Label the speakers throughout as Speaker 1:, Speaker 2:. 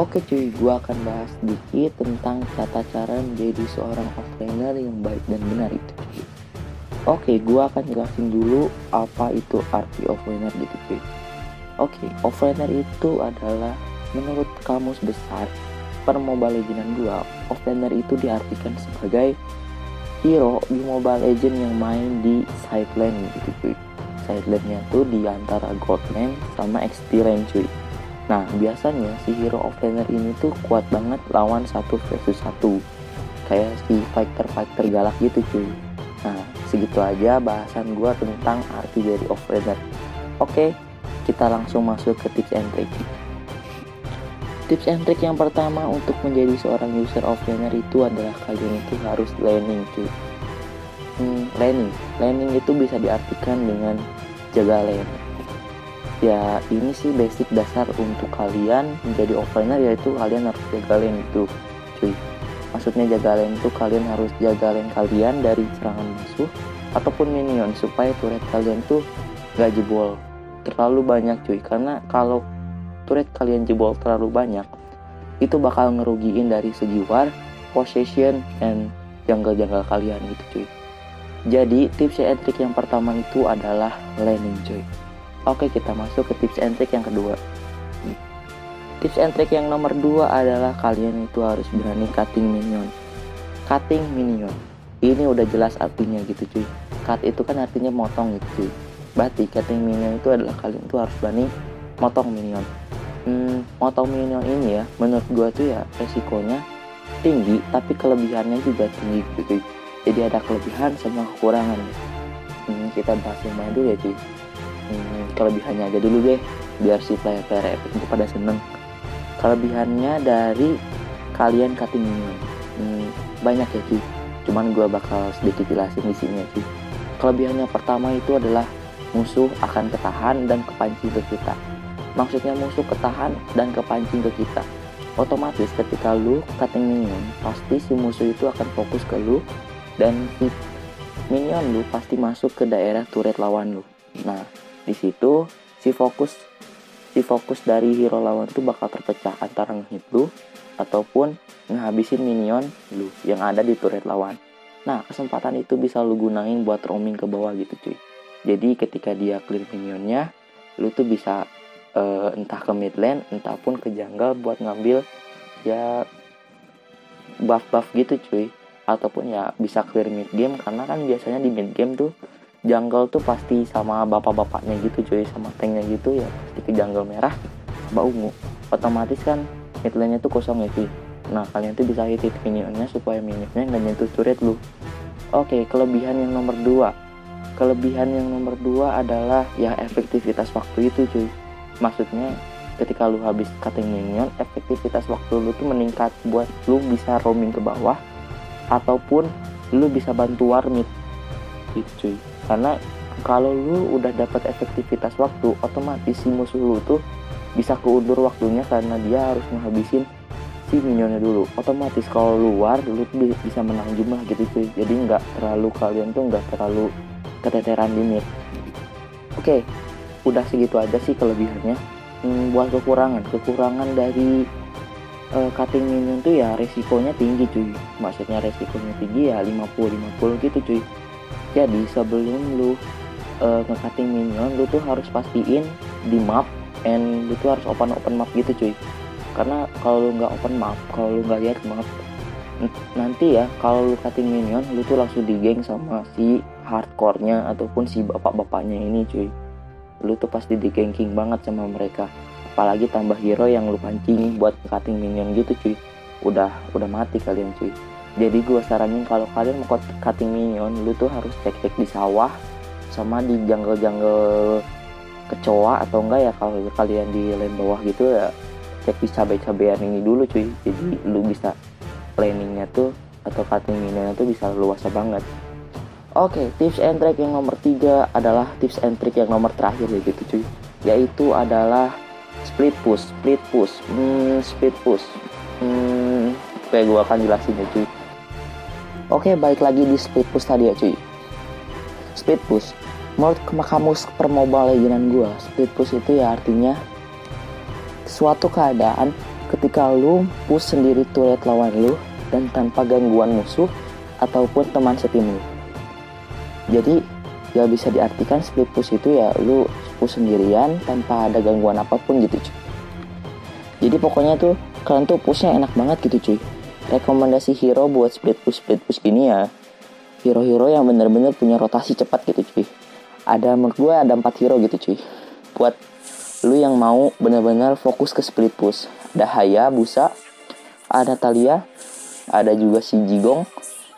Speaker 1: Oke cuy, gua akan bahas sedikit tentang tata cara menjadi seorang offlaner yang baik dan benar itu cuy. Oke, gua akan jelasin dulu apa itu arti offlaner gitu cuy. Oke, offlaner itu adalah menurut kamus besar per Mobile Legends gua, offlaner itu diartikan sebagai hero di Mobile Legends yang main di side lane gitu cuy. Side lane-nya tuh di antara gold lane sama XP lane cuy. Nah, biasanya si hero offlaner ini tuh kuat banget lawan 1 versus 1. Kayak si fighter-fighter galak gitu cuy. Nah, segitu aja bahasan gue tentang arti dari offlaner. Oke, kita langsung masuk ke tips and trick. Tips and trick yang pertama untuk menjadi seorang user offlaner itu adalah kalian itu harus laning cuy. Laning itu bisa diartikan dengan jaga lane. Ya ini sih basic dasar untuk kalian menjadi offlaner, yaitu kalian harus jaga lane itu cuy. Maksudnya jaga lane itu kalian harus jaga lane kalian dari serangan musuh ataupun minion supaya turret kalian tuh gak jebol terlalu banyak cuy. Karena kalau turret kalian jebol terlalu banyak itu bakal ngerugiin dari segi war, possession, dan jungle kalian gitu cuy. Jadi tips and trick yang pertama itu adalah laning cuy. Oke, kita masuk ke tips and trick yang kedua. Tips and trick yang nomor 2 adalah kalian itu harus berani cutting minion. Cutting minion ini udah jelas artinya gitu cuy. Cut itu kan artinya motong gitu cuy. Berarti cutting minion itu adalah kalian itu harus berani motong minion. Motong minion ini ya menurut gua tuh ya resikonya tinggi, tapi kelebihannya juga tinggi gitu cuy. Jadi ada kelebihan sama kekurangan. Kita bahas yang mana dulu ya cuy. Kelebihannya aja dulu deh biar si player-player itu pada seneng. Kelebihannya dari kalian cutting minion banyak ya cuy, cuman gue bakal sedikit jelasin di sini ya cuy. Kelebihannya pertama itu adalah musuh akan ketahan dan kepancing ke kita. Maksudnya musuh ketahan dan kepancing ke kita, otomatis ketika lu cutting minion pasti si musuh itu akan fokus ke lu dan si minion lu pasti masuk ke daerah turret lawan lu. Nah, di situ si fokus dari hero lawan tuh bakal terpecah antara ngehit lu ataupun ngehabisin minion lu yang ada di turret lawan. Nah, kesempatan itu bisa lu gunain buat roaming ke bawah gitu cuy. Jadi ketika dia clear minionnya, lu tuh bisa entah ke mid lane, entah pun ke jungle buat ngambil ya buff gitu cuy. Ataupun ya bisa clear mid game, karena kan biasanya di mid game tuh jungle tuh pasti sama bapak-bapaknya gitu cuy, sama tanknya gitu ya pasti ke jungle merah sama ungu. Otomatis kan mid lane-nya tuh kosong ya cuy. Nah, kalian tuh bisa hit minionnya supaya minionnya nggak nyentuh turret lu. Oke, kelebihan yang nomor 2 adalah ya efektivitas waktu itu cuy. Maksudnya ketika lu habis cutting minion, efektivitas waktu lu tuh meningkat buat lu bisa roaming ke bawah ataupun lu bisa bantu war mid gitu cuy. Karena kalau lu udah dapat efektivitas waktu, otomatis si musuh lu tuh bisa keundur waktunya karena dia harus menghabisin si minionnya dulu. Otomatis kalau lu war, lu tuh bisa menang jumlah gitu cuy. Jadi kalian tuh nggak terlalu keteteran di mid. Oke, udah segitu aja sih kelebihannya. Buat kekurangan dari cutting minion tuh ya resikonya tinggi cuy. Maksudnya resikonya tinggi ya 50-50 gitu cuy. Jadi sebelum lu nge-cutting minion, lu tuh harus pastiin di map, and lu tuh harus open map gitu cuy. Karena kalau lu nggak open map, kalau lu nggak lihat map, nanti ya kalau lu cutting minion, lu tuh langsung digeng sama si hardcore-nya ataupun si bapak-bapaknya ini cuy. Lu tuh pasti digengking banget sama mereka. Apalagi tambah hero yang lu pancing buat cutting minion gitu cuy. Udah mati kalian cuy. Jadi gue saranin kalau kalian mau cutting minion, lu tuh harus cek di sawah sama di jungle kecoa, atau enggak ya kalau kalian di lane bawah gitu ya cek di cabai-cabean ini dulu cuy. Jadi lu bisa planningnya tuh atau cutting minionnya tuh bisa luas banget. Oke, tips and trick yang nomor 3 adalah tips and trick yang nomor terakhir ya gitu cuy. Yaitu adalah split push. Oke, gue akan jelasin ya cuy. Oke, balik lagi di split push tadi ya cuy. Split push, menurut kamus per Mobile Legends gue, split push itu ya artinya suatu keadaan ketika lu push sendiri turret lawan lu dan tanpa gangguan musuh ataupun teman setim lu. Jadi ya bisa diartikan split push itu ya lu push sendirian tanpa ada gangguan apapun gitu cuy. Jadi pokoknya tuh kalian tuh pushnya enak banget gitu cuy. Rekomendasi hero buat split push gini ya hero-hero yang bener-bener punya rotasi cepat gitu cuy. Menurut gue ada 4 hero gitu cuy. Buat lu yang mau bener-bener fokus ke split push. Ada Hayabusa, ada Talia, ada juga si Jigong,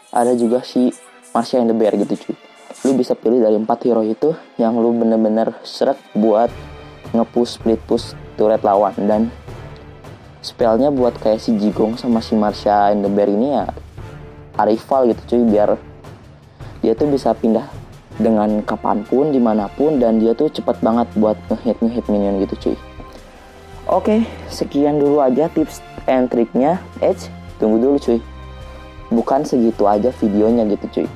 Speaker 1: ada juga si Marcia and the Bear gitu cuy. Lu bisa pilih dari 4 hero itu yang lu bener-bener srek buat nge-push split push turret lawan. Dan spellnya buat kayak si Jigong sama si Marcia and the Bear ini ya rival gitu cuy, biar dia tuh bisa pindah dengan kapanpun, dimanapun, dan dia tuh cepet banget buat nge-hit minion gitu cuy. Oke, sekian dulu aja tips and triknya. Tunggu dulu cuy, bukan segitu aja videonya gitu cuy.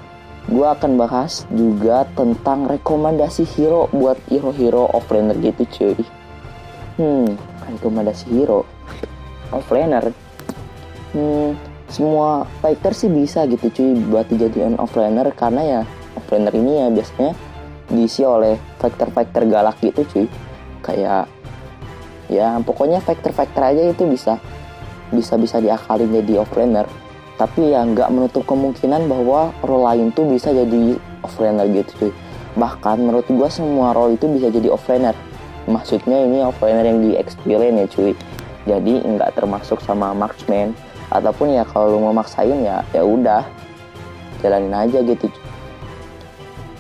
Speaker 1: Gue akan bahas juga tentang rekomendasi hero buat hero-hero offlaner gitu cuy. Rekomendasi hero offlaner. Semua fighter sih bisa gitu cuy buat dijadiin offlaner, karena ya offlaner ini ya biasanya diisi oleh fighter galak gitu cuy. Kayak ya pokoknya fighter aja itu bisa diakalin jadi offlaner. Tapi ya nggak menutup kemungkinan bahwa role lain tuh bisa jadi offlaner gitu cuy. Bahkan menurut gua semua role itu bisa jadi offlaner. Maksudnya ini offlaner yang di experience ya cuy. Jadi nggak termasuk sama marksman. Ataupun ya kalau lu mau maksain ya udah jalanin aja gitu cuy.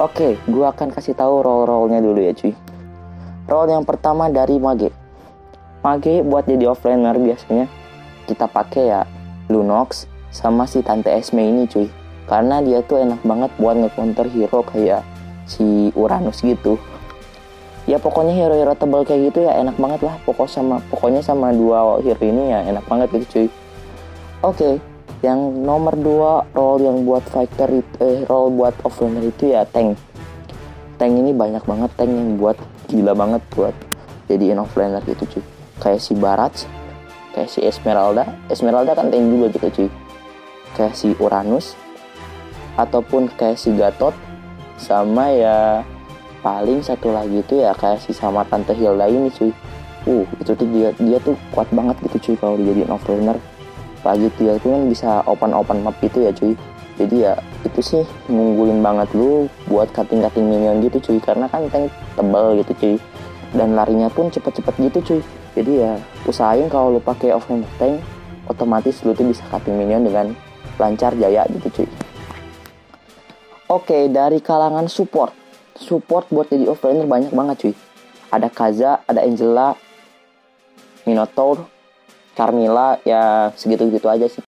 Speaker 1: Oke, gua akan kasih tahu role-nya dulu ya cuy. Role yang pertama dari Mage. Mage buat jadi offlaner biasanya kita pakai ya Lunox sama si Tante Esme ini cuy, karena dia tuh enak banget buat nge-counter hero kayak si Uranus gitu. Ya pokoknya hero-hero tebal kayak gitu ya enak banget lah. Pokoknya sama dua hero ini ya enak banget gitu cuy. Oke, yang nomor 2 role yang buat fighter role buat offlaner itu ya tank. Tank ini banyak banget tank yang buat gila banget buat jadiin offlaner gitu cuy. Kayak si Barats, kayak si Esmeralda kan tank juga gitu cuy. Kayak si Uranus, ataupun kayak si Gatot, sama ya paling satu lagi itu ya kayak si sama Tante Hilda ini cuy. Itu tuh dia tuh kuat banget gitu cuy kalau dijadiin offlaner. Lagi dia tuh kan bisa open map gitu ya cuy. Jadi ya itu sih ngunggulin banget lu buat cutting minion gitu cuy, karena kan tank tebal gitu cuy. Dan larinya pun cepet-cepet gitu cuy. Jadi ya usahain kalau lu pakai offlaner tank, otomatis lu tuh bisa cutting minion dengan lancar jaya gitu cuy. Oke, dari kalangan support buat jadi offlaner banyak banget cuy. Ada Kaza, ada Angela, Minotaur, Carmilla, ya segitu-gitu aja sih.